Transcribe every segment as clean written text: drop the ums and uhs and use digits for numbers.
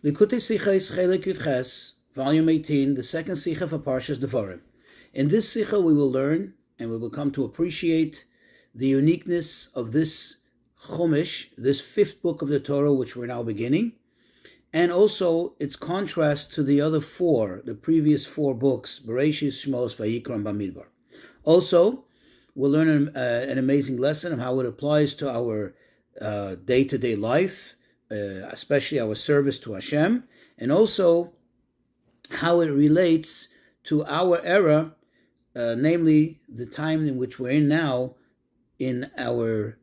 Likutei Sichos, Chelik Yudches, Volume 18, the second Sicha for Parsha's Devarim. In this Sicha we will learn and we will come to appreciate the uniqueness of this Chumash, this fifth book of the Torah, which we're now beginning, and also its contrast to the other four, the previous four books, Bereshis, Shmos, Vayikra, and Bamidbar. Also, we'll learn an amazing lesson of how it applies to our day-to-day life, especially our service to Hashem, and also how it relates to our era, namely the time in which we're in now, in our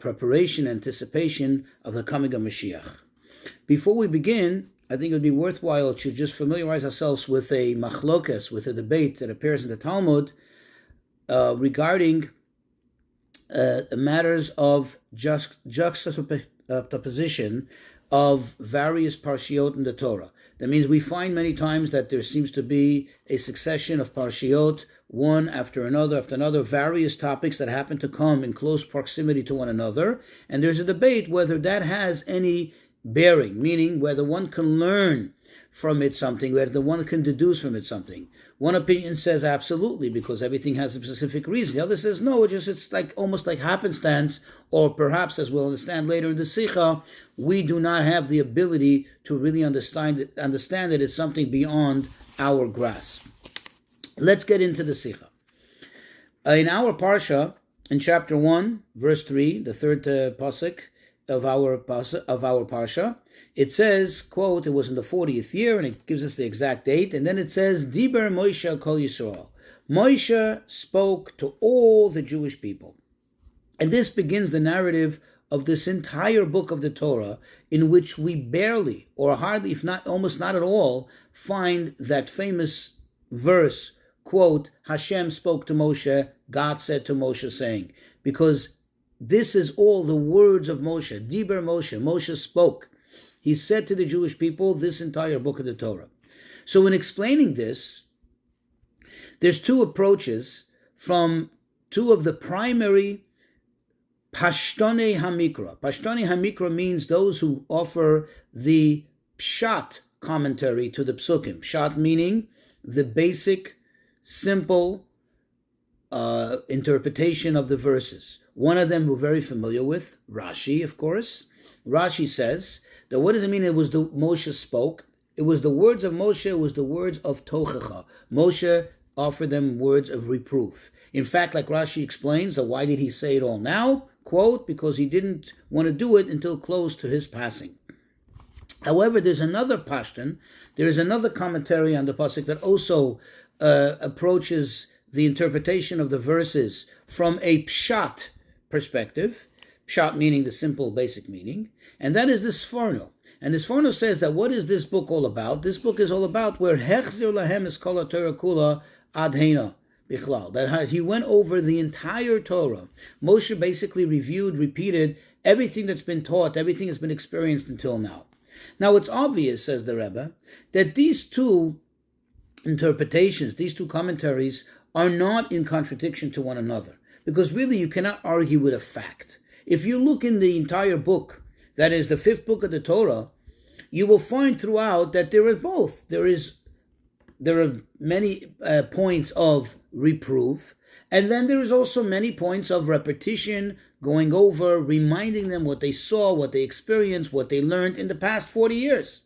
preparation, anticipation of the coming of Mashiach. Before we begin, I think it would be worthwhile to just familiarize ourselves with a machlokas, with a debate that appears in the Talmud regarding matters of juxtaposition of various parshiot in the Torah. That means we find many times that there seems to be a succession of parshiot, one after another, various topics that happen to come in close proximity to one another. And there's a debate whether that has any bearing, meaning whether one can learn from it something, whether one can deduce from it something. One opinion says absolutely, because everything has a specific reason. The other says no, it's like almost like happenstance, or perhaps, as we'll understand later in the Sikha, we do not have the ability to really understand that it's something beyond our grasp. Let's get into the Sikha. In our Parsha, in chapter 1, verse 3, the third pasuk of our Parsha, it says, quote, it was in the 40th year, and it gives us the exact date, and then it says, Diber Moshe Kol Yisrael. Moshe spoke to all the Jewish people. And this begins the narrative of this entire book of the Torah, in which we barely, or hardly, if not almost not at all, find that famous verse, quote, Hashem spoke to Moshe, God said to Moshe, saying, because this is all the words of Moshe. Diber Moshe. Moshe spoke. He said to the Jewish people this entire book of the Torah. So in explaining this, there's two approaches from two of the primary Pashtone HaMikra. Pashtone HaMikra means those who offer the Pshat commentary to the Psukim. Pshat meaning the basic, simple interpretation of the verses. One of them we're very familiar with, Rashi, of course. Rashi says that what does it mean it was the Moshe spoke? It was the words of Moshe, it was the words of Tochecha. Moshe offered them words of reproof. In fact, like Rashi explains, that why did he say it all now? Quote, because he didn't want to do it until close to his passing. However, there's another Pashtan, there is another commentary on the pasuk that also approaches the interpretation of the verses from a Pshat perspective, Pshat meaning the simple basic meaning, and that is the Sforno. And the Sforno says that what is this book all about? This book is all about where Hechzir Lahem is Kol HaTorah Kula Ad Heina Bichlal, that he went over the entire Torah. Moshe basically repeated everything that's been taught, everything that's been experienced until now. Now it's obvious, says the Rebbe, that these two interpretations, these two commentaries are not in contradiction to one another, because really you cannot argue with a fact. If you look in the entire book, that is the fifth book of the Torah, you will find throughout that there are both. There are many points of reproof, and then there is also many points of repetition, going over, reminding them what they saw, what they experienced, what they learned in the past 40 years.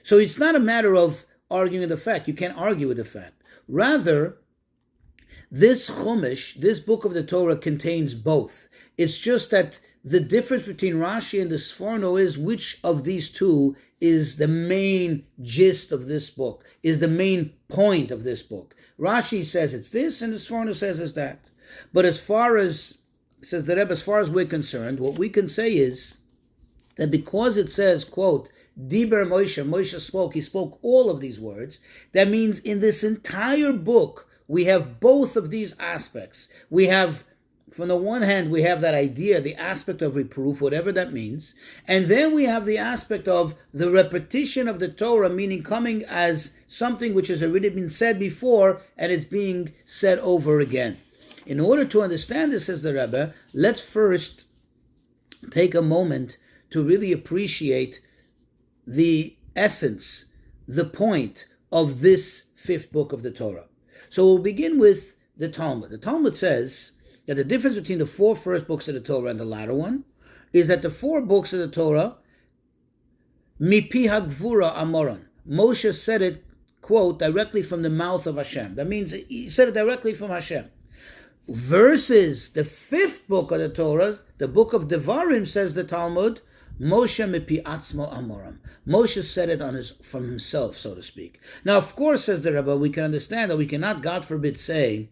So it's not a matter of arguing with the fact. You can't argue with the fact. Rather, this Chumash, this book of the Torah, contains both. It's just that the difference between Rashi and the Sforno is which of these two is the main gist of this book, is the main point of this book. Rashi says it's this, and the Sforno says it's that. But as far as, says the Rebbe, as far as we're concerned, what we can say is that because it says, quote, Diber Moshe, Moshe spoke, he spoke all of these words, that means in this entire book, we have both of these aspects. We have, from the one hand, we have that idea, the aspect of reproof, whatever that means. And then we have the aspect of the repetition of the Torah, meaning coming as something which has already been said before, and it's being said over again. In order to understand this, says the Rebbe, let's first take a moment to really appreciate the essence, the point of this fifth book of the Torah. So we'll begin with the Talmud. The Talmud says that the difference between the four first books of the Torah and the latter one is that the four books of the Torah, mipi hagvura amoran, Moshe said it, quote, directly from the mouth of Hashem. That means he said it directly from Hashem. Versus the fifth book of the Torah, the book of Devarim, says the Talmud, Moshe mipi atzmo amoram. Moshe said it from himself, so to speak. Now, of course, says the Rabbi, we can understand that we cannot, God forbid, say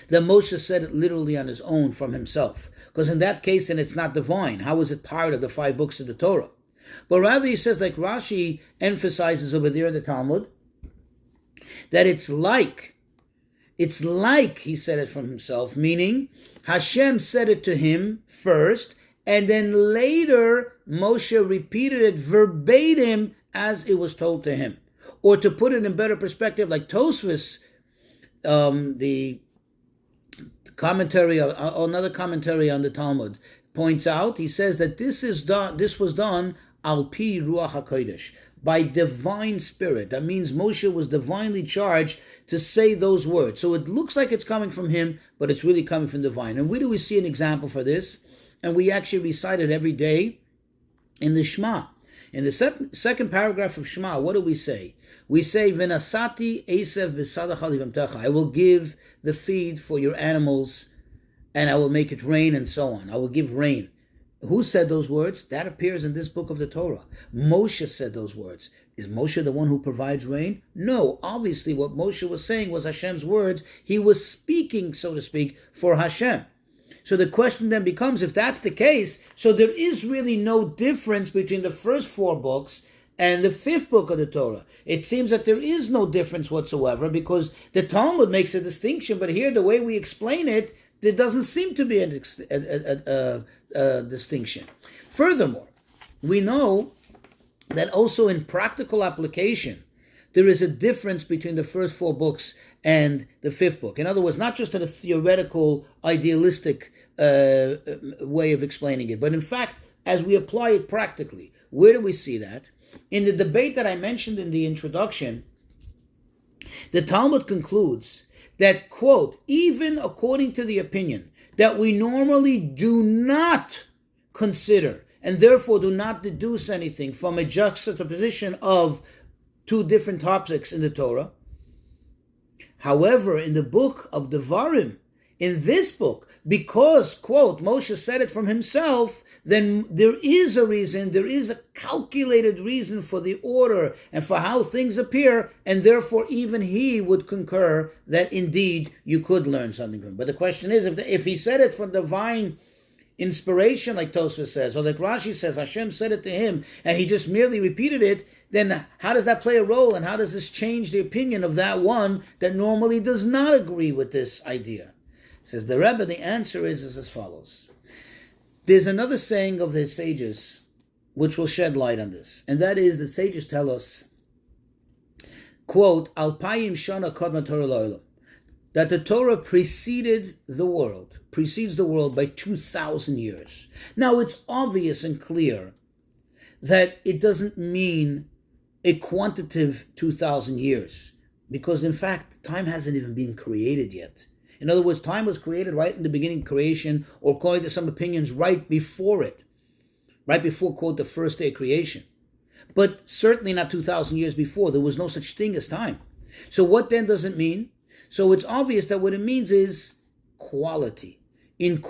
that Moshe said it literally on his own from himself. Because in that case, then it's not divine. How is it part of the five books of the Torah? But rather he says, like Rashi emphasizes over there in the Talmud, that it's like he said it from himself, meaning Hashem said it to him first, and then later Moshe repeated it verbatim as it was told to him. Or to put it in better perspective, like Tosfos, the commentary, another commentary on the Talmud, points out, he says that this was done al pi ruach hakodesh, by divine spirit. That means Moshe was divinely charged to say those words. So it looks like it's coming from him, but it's really coming from divine. And where do we see an example for this? And we actually recite it every day in the Shema. In the second paragraph of Shema, what do we say? We say, V'nasati esev b'sadach livamtecha. I will give the feed for your animals, and I will make it rain, and so on. I will give rain. Who said those words? That appears in this book of the Torah. Moshe said those words. Is Moshe the one who provides rain? No. Obviously, what Moshe was saying was Hashem's words. He was speaking, so to speak, for Hashem. So the question then becomes, if that's the case, so there is really no difference between the first four books and the fifth book of the Torah. It seems that there is no difference whatsoever, because the Talmud makes a distinction, but here the way we explain it, there doesn't seem to be a distinction. Furthermore, we know that also in practical application, there is a difference between the first four books and the fifth book. In other words, not just in a theoretical, idealistic way of explaining it, but in fact, as we apply it practically. Where do we see that? In the debate that I mentioned in the introduction, the Talmud concludes that, quote, even according to the opinion that we normally do not consider and therefore do not deduce anything from a juxtaposition of two different topics in the Torah. However, in the book of Devarim, in this book, because, quote, Moshe said it from himself, then there is a reason, there is a calculated reason for the order and for how things appear, and therefore even he would concur that indeed you could learn something from it. But the question is, if he said it from divine inspiration, like Tosfos says, or like Rashi says, Hashem said it to him, and he just merely repeated it, then how does that play a role, and how does this change the opinion of that one that normally does not agree with this idea? Says the Rebbe, the answer is as follows. There's another saying of the sages which will shed light on this, and that is the sages tell us, quote, Alpayim shana kodma Torah la'olam, that the Torah precedes the world by 2,000 years. Now it's obvious and clear that it doesn't mean a quantitative 2,000 years, because in fact time hasn't even been created yet. In other words, time was created right in the beginning of creation, or according to some opinions, right before it. Right before, quote, the first day of creation. But certainly not 2,000 years before. There was no such thing as time. So what then does it mean? So it's obvious that what it means is quality. In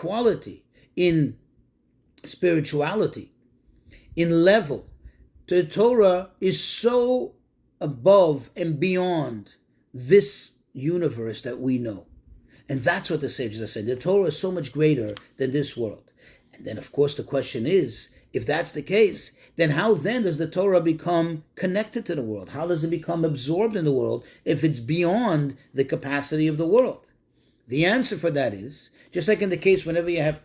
spirituality, in level. The Torah is so above and beyond this universe that we know. And that's what the sages are saying. The Torah is so much greater than this world. And then, of course, the question is, if that's the case, then how then does the Torah become connected to the world? How does it become absorbed in the world if it's beyond the capacity of the world? The answer for that is, just like in the case whenever you have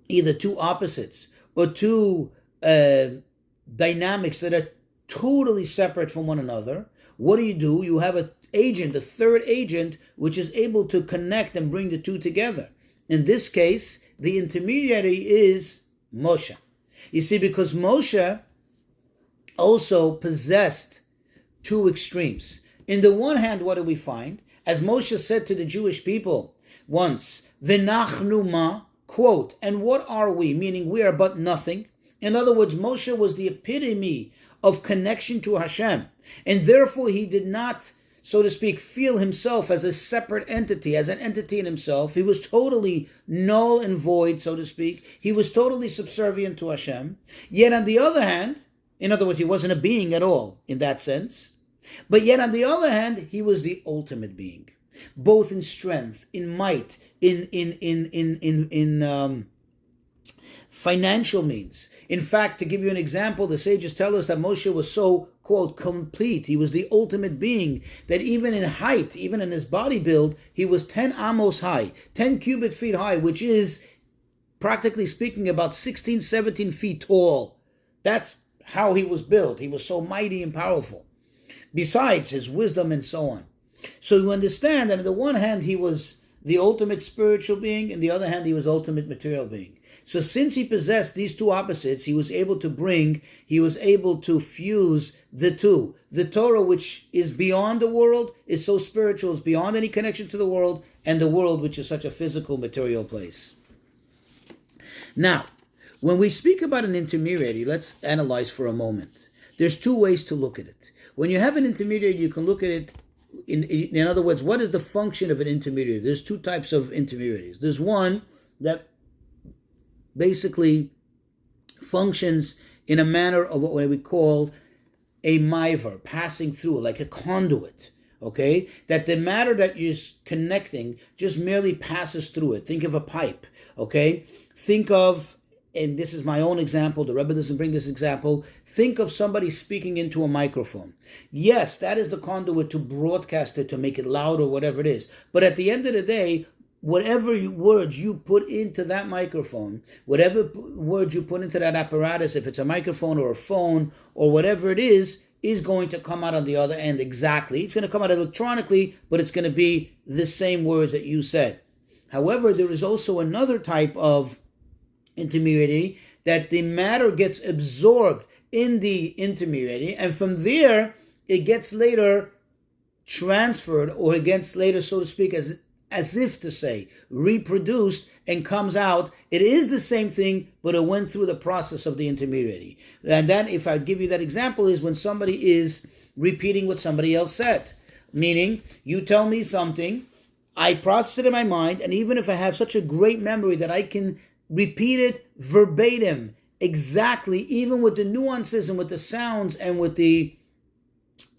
either two opposites or two dynamics that are totally separate from one another, what do? You have a third agent, which is able to connect and bring the two together. In this case, the intermediary is Moshe. You see, because Moshe also possessed two extremes. In the one hand, what do we find? As Moshe said to the Jewish people once, V'nachnu ma, quote, and what are we? Meaning we are but nothing. In other words, Moshe was the epitome of connection to Hashem. And therefore he did not, so to speak, feel himself as a separate entity, as an entity in himself. He was totally null and void, so to speak. He was totally subservient to Hashem. Yet on the other hand, in other words, he wasn't a being at all in that sense. But yet on the other hand, he was the ultimate being, both in strength, in might, in financial means. In fact, to give you an example, the sages tell us that Moshe was so, quote, complete. He was the ultimate being that even in height, even in his body build, he was 10 amos high, 10 cubit feet high, which is, practically speaking, about 16, 17 feet tall. That's how he was built. He was so mighty and powerful, besides his wisdom and so on. So you understand that on the one hand, he was the ultimate spiritual being, and the other hand, he was ultimate material being. So since he possessed these two opposites, he was able to fuse the two. The Torah, which is beyond the world, is so spiritual, is beyond any connection to the world, and the world, which is such a physical, material place. Now, when we speak about an intermediary, let's analyze for a moment. There's two ways to look at it. When you have an intermediary, you can look at it, in other words, what is the function of an intermediary? There's two types of intermediaries. There's one that basically functions in a manner of what we call a maiver, passing through, like a conduit, okay? That the matter that is connecting just merely passes through it. Think of a pipe, okay? Think of, and this is my own example, the Rabbi doesn't bring this example, think of somebody speaking into a microphone. Yes, that is the conduit to broadcast it, to make it loud or whatever it is. But at the end of the day, whatever words you put into that microphone, whatever words you put into that apparatus, if it's a microphone or a phone or whatever it is going to come out on the other end exactly. It's going to come out electronically, but it's going to be the same words that you said. However, there is also another type of intermediary that the matter gets absorbed in the intermediary, and from there it gets later transferred, or it gets later, so to speak, as if to say, reproduced and comes out. It is the same thing, but it went through the process of the intermediary. And then, if I give you that example, is when somebody is repeating what somebody else said. Meaning, you tell me something, I process it in my mind, and even if I have such a great memory that I can repeat it verbatim, exactly, even with the nuances and with the sounds and with the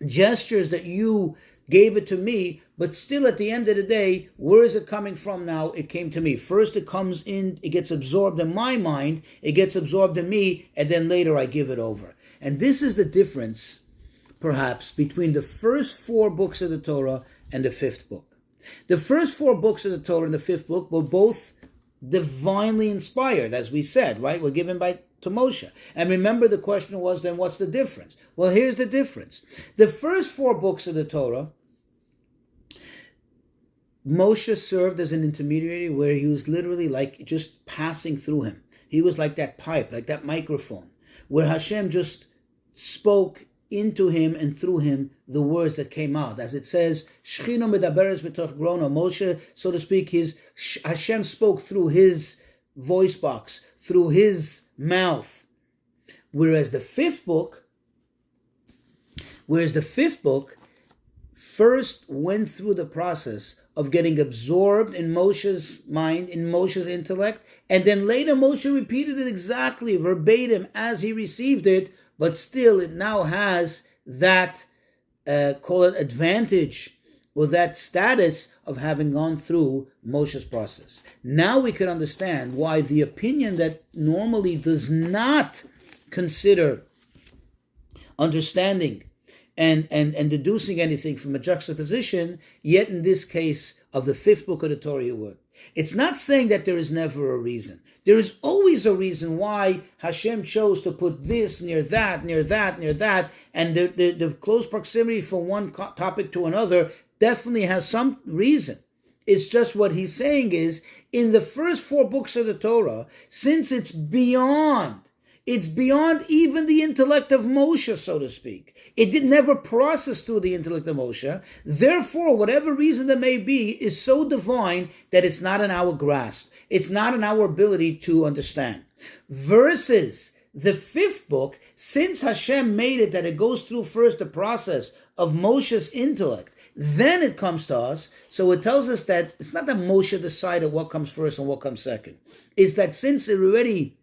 gestures that you gave it to me, but still at the end of the day, where is it coming from now? It came to me. First it comes in, it gets absorbed in my mind, it gets absorbed in me, and then later I give it over. And this is the difference, perhaps, between the first 4 books of the Torah and the 5th book. The first 4 books of the Torah and the 5th book were both divinely inspired, as we said, right? Were given to Moshe. And remember, the question was, then what's the difference? Well, here's the difference. The first 4 books of the Torah, Moshe served as an intermediary, where he was literally like just passing through him. He was like that pipe, like that microphone, where Hashem just spoke into him and through him the words that came out. As it says, Shechino medaberes b'toch grono. Moshe, so to speak, Hashem spoke through his voice box, through his mouth. Whereas the fifth book first went through the process of getting absorbed in Moshe's mind, in Moshe's intellect, and then later Moshe repeated it exactly, verbatim, as he received it, but still it now has that, call it advantage, or that status of having gone through Moshe's process. Now we can understand why the opinion that normally does not consider understanding and deducing anything from a juxtaposition, yet in this case of the 5th book of the Torah, you would. It's not saying that there is never a reason. There is always a reason why Hashem chose to put this near that, and the close proximity from one topic to another definitely has some reason. It's just what he's saying is, in the first 4 books of the Torah, since it's beyond It's beyond even the intellect of Moshe, so to speak. It did never process through the intellect of Moshe. Therefore, whatever reason there may be, is so divine that it's not in our grasp. It's not in our ability to understand. Versus the fifth book, since Hashem made it that it goes through first the process of Moshe's intellect, then it comes to us. So it tells us that it's not that Moshe decided what comes first and what comes second. It's that since it already,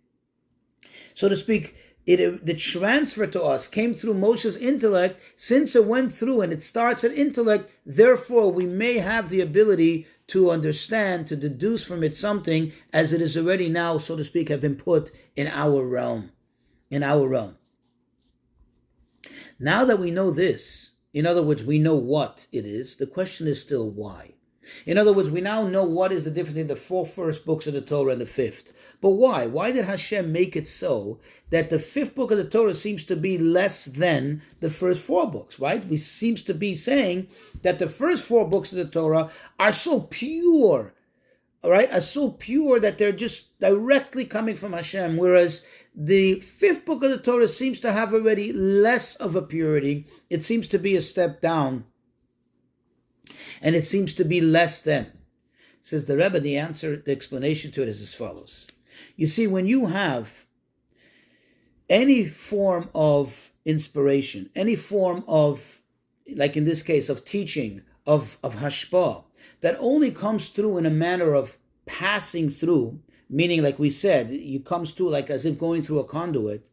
so to speak, the transfer to us came through Moshe's intellect, since it went through and it starts at intellect, therefore we may have the ability to understand, to deduce from it something, as it is already now, so to speak, have been put in our realm. Now that we know this, in other words, we know what it is, the question is still why. In other words, we now know what is the difference between the 4 first books of the Torah and the 5th. But why? Why did Hashem make it so that the 5th book of the Torah seems to be less than the first 4 books, right? We seems to be saying that the first 4 books of the Torah are so pure, all right, are so pure that they're just directly coming from Hashem, whereas the 5th book of the Torah seems to have already less of a purity. It seems to be a step down, and it seems to be less than. Says the Rebbe, the explanation to it is as follows. You see, when you have any form of inspiration, any form of, like in this case, of teaching, of hashpah, that only comes through in a manner of passing through, meaning, like we said, it comes through like as if going through a conduit,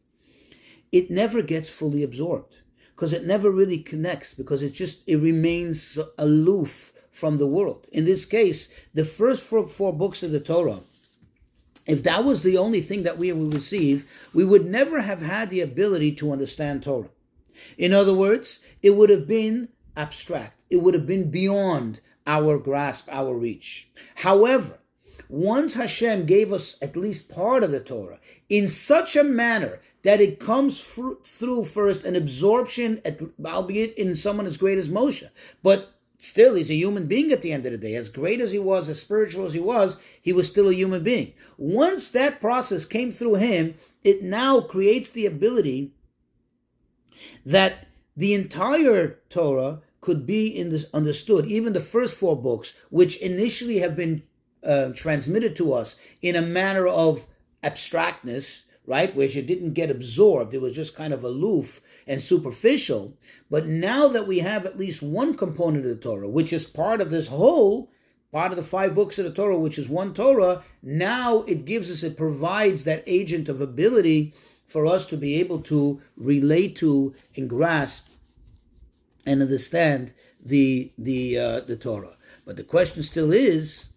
it never gets fully absorbed, because it never really connects, because it remains aloof from the world. In this case, the first 4 books of the Torah, if that was the only thing that we would receive, we would never have had the ability to understand Torah. In other words, it would have been abstract. It would have been beyond our grasp, our reach. However, once Hashem gave us at least part of the Torah in such a manner that it comes through first an absorption, albeit in someone as great as Moshe, but still, he's a human being at the end of the day. As great as he was, as spiritual as he was still a human being. Once that process came through him, it now creates the ability that the entire Torah could be understood, even the first 4 books, which initially have been transmitted to us in a manner of abstractness, right, which it didn't get absorbed. It was just kind of aloof and superficial. But now that we have at least one component of the Torah, which is part of this whole, part of the 5 books of the Torah, which is one Torah, now it provides that agent of ability for us to be able to relate to and grasp and understand the Torah. But the question still is,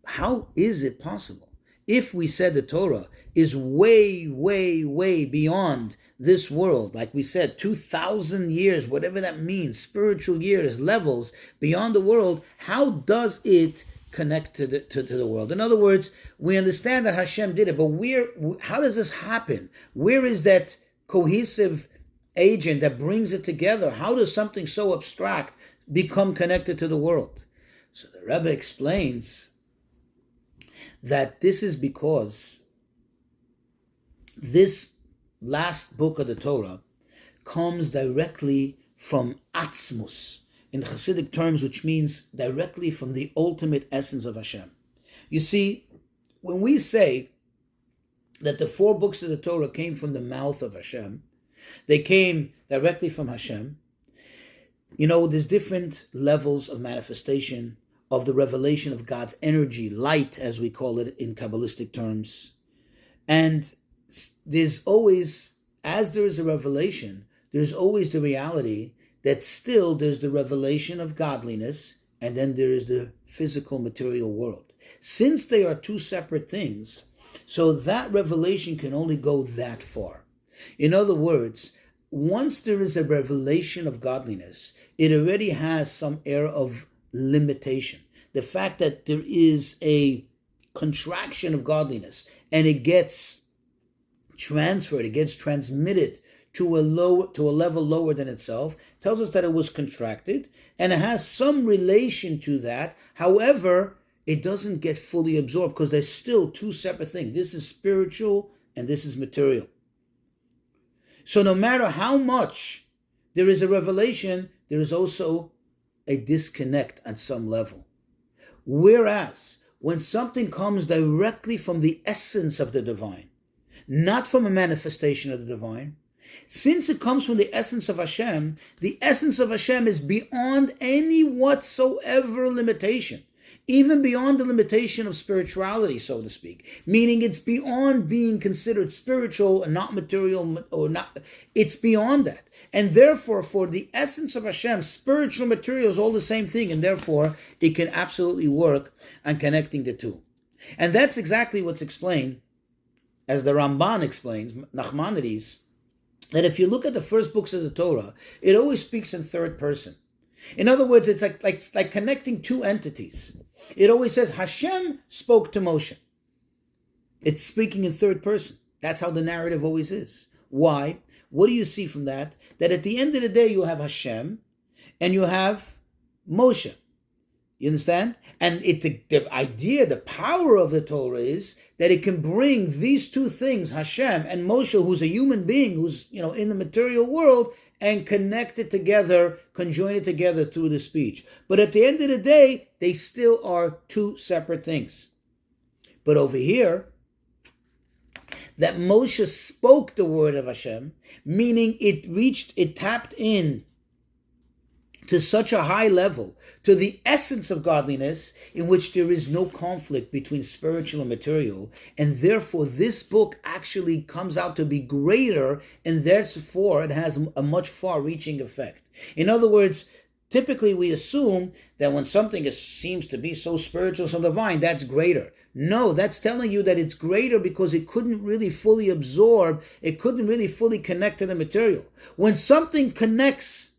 how is it possible? If we said the Torah is way, way, way beyond this world, like we said, 2,000 years, whatever that means, spiritual years, levels beyond the world, how does it connect to the world? In other words, we understand that Hashem did it, but how does this happen? Where is that cohesive agent that brings it together? How does something so abstract become connected to the world? So the Rebbe explains that this is because this last book of the Torah comes directly from Atzmus, in Hasidic terms, which means directly from the ultimate essence of Hashem. You see, when we say that the 4 books of the Torah came from the mouth of Hashem, they came directly from Hashem, there's different levels of manifestation of the revelation of God's energy, light, as we call it in Kabbalistic terms. And there's always, as there is a revelation, there's always the reality that still there's the revelation of godliness, and then there is the physical material world. Since they are 2 separate things, so that revelation can only go that far. In other words, once there is a revelation of godliness, it already has some air of limitation. The fact that there is a contraction of godliness and it gets transferred, it gets transmitted to a level lower than itself, tells us that it was contracted and it has some relation to that. However, it doesn't get fully absorbed because there's still 2 separate things. This is spiritual and this is material. So no matter how much there is a revelation, there is also a disconnect at some level. Whereas, when something comes directly from the essence of the divine, not from a manifestation of the divine, since it comes from the essence of Hashem is beyond any whatsoever limitation, even beyond the limitation of spirituality, so to speak. Meaning it's beyond being considered spiritual and not material, or not. It's beyond that. And therefore, for the essence of Hashem, spiritual and material is all the same thing, and therefore it can absolutely work on connecting the two. And that's exactly what's explained, as the Ramban explains, Nachmanides, that if you look at the first books of the Torah, it always speaks in third person. In other words, it's like connecting two entities. It always says Hashem spoke to Moshe. It's speaking in third person. That's how the narrative always is. Why? What do you see from that? That at the end of the day, you have Hashem and you have Moshe. You understand? And the idea, the power of the Torah is that it can bring these two things, Hashem and Moshe, who's a human being, who's in the material world, and connect it together, conjoin it together through the speech. But at the end of the day, they still are two separate things. But over here, that Moshe spoke the word of Hashem, meaning it tapped in to such a high level, to the essence of godliness, in which there is no conflict between spiritual and material, and therefore this book actually comes out to be greater, and therefore it has a much far-reaching effect. In other words, typically we assume that when something seems to be so spiritual, so divine, that's greater. No, that's telling you that it's greater because it couldn't really fully absorb, it couldn't really fully connect to the material. When something connects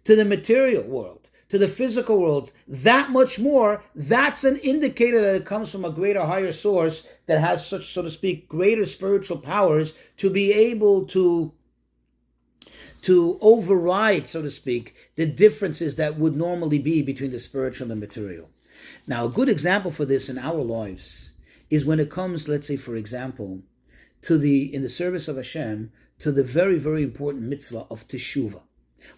to the material world, to the physical world, that much more, that's an indicator that it comes from a greater, higher source that has such, so to speak, greater spiritual powers to be able to override, so to speak, the differences that would normally be between the spiritual and the material. Now, a good example for this in our lives is when it comes, let's say, for example, in the service of Hashem, to the very, very important mitzvah of teshuvah.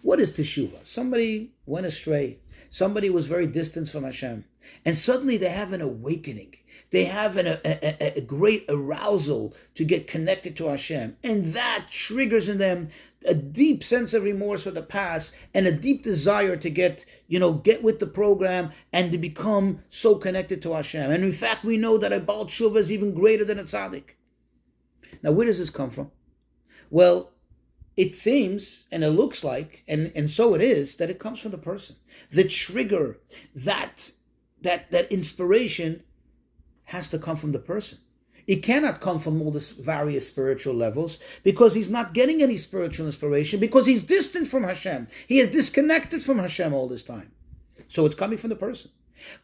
What is teshuvah? Somebody went astray. Somebody was very distant from Hashem. And suddenly they have an awakening. They have a great arousal to get connected to Hashem. And that triggers in them a deep sense of remorse for the past and a deep desire to get with the program and to become so connected to Hashem. And in fact, we know that a Baal Tshuva is even greater than a tzaddik. Now, where does this come from? Well, it seems, and it looks like, and so it is, that it comes from the person. The trigger, that inspiration has to come from the person. It cannot come from all these various spiritual levels because he's not getting any spiritual inspiration because he's distant from Hashem. He is disconnected from Hashem all this time. So it's coming from the person.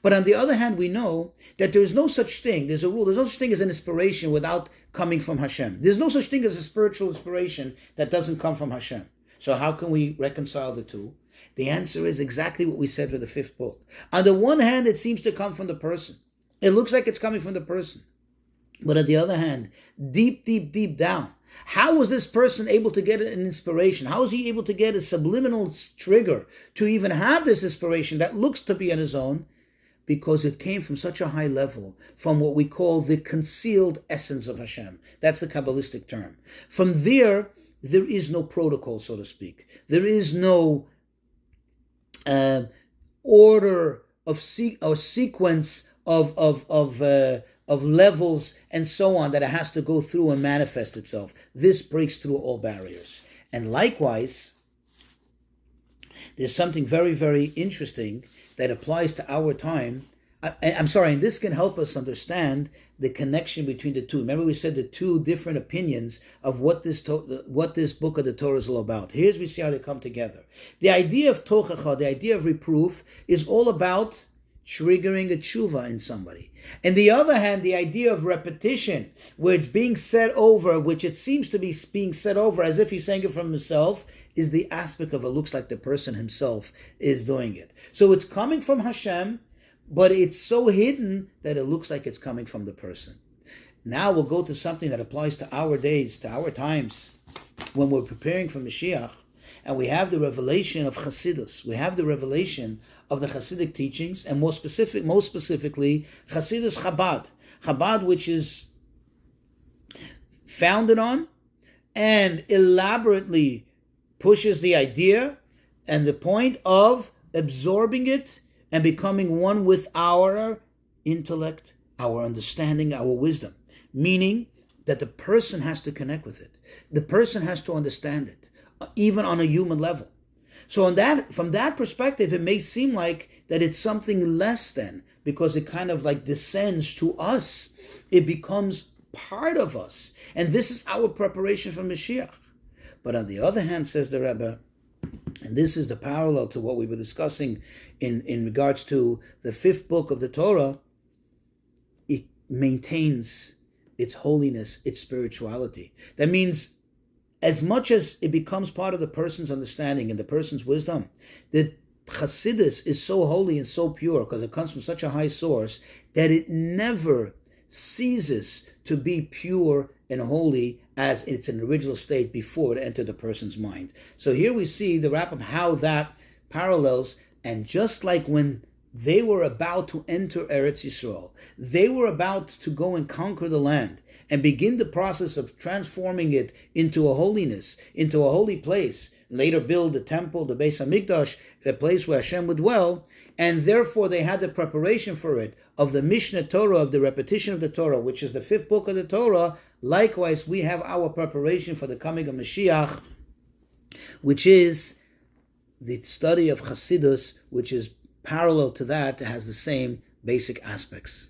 But on the other hand, we know that there is no such thing. There's a rule. There's no such thing as an inspiration without coming from Hashem. There's no such thing as a spiritual inspiration that doesn't come from Hashem. So how can we reconcile the two? The answer is exactly what we said with the fifth book. On the one hand, it seems to come from the person. It looks like it's coming from the person. But on the other hand, deep, deep, deep down, how was this person able to get an inspiration? How was he able to get a subliminal trigger to even have this inspiration that looks to be on his own? Because it came from such a high level, from what we call the concealed essence of Hashem. That's the Kabbalistic term. From there is no protocol, so to speak. There is no order of sequence of levels and so on that it has to go through and manifest itself. This breaks through all barriers. And likewise, there's something very, very interesting that applies to our time. And this can help us understand the connection between the two. Remember we said the two different opinions of what this book of the Torah is all about. Here's we see how they come together. The idea of tochacha, the idea of reproof, is all about triggering a tshuva in somebody. And the other hand, the idea of repetition, where it's being said over, which it seems to be being said over as if he's saying it from himself, is the aspect of it looks like the person himself is doing it. So it's coming from Hashem, but it's so hidden that it looks like it's coming from the person. Now we'll go to something that applies to our days, to our times, when we're preparing for Mashiach, and we have the revelation of Chassidus. We have the revelation of the Chassidic teachings, and most specifically, Chassidus Chabad. Chabad, which is founded on and elaborately pushes the idea and the point of absorbing it and becoming one with our intellect, our understanding, our wisdom. Meaning that the person has to connect with it. The person has to understand it, even on a human level. So from that perspective, it may seem like that it's something less than, because it kind of like descends to us. It becomes part of us. And this is our preparation for Mashiach. But on the other hand, says the Rebbe, and this is the parallel to what we were discussing in regards to the 5th book of the Torah, it maintains its holiness, its spirituality. That means as much as it becomes part of the person's understanding and the person's wisdom, that Chassidus is so holy and so pure because it comes from such a high source that it never ceases to be pure and holy as it's in original state before it entered the person's mind. So here we see the wrap of how that parallels, and just like when they were about to enter Eretz Yisrael, they were about to go and conquer the land and begin the process of transforming it into a holiness, into a holy place, later build the temple, the Beis HaMikdash, a place where Hashem would dwell, and therefore they had the preparation for it of the Mishnah Torah, of the repetition of the Torah, which is the 5th book of the Torah. Likewise, we have our preparation for the coming of Mashiach, which is the study of Chassidus, which is parallel to that, has the same basic aspects.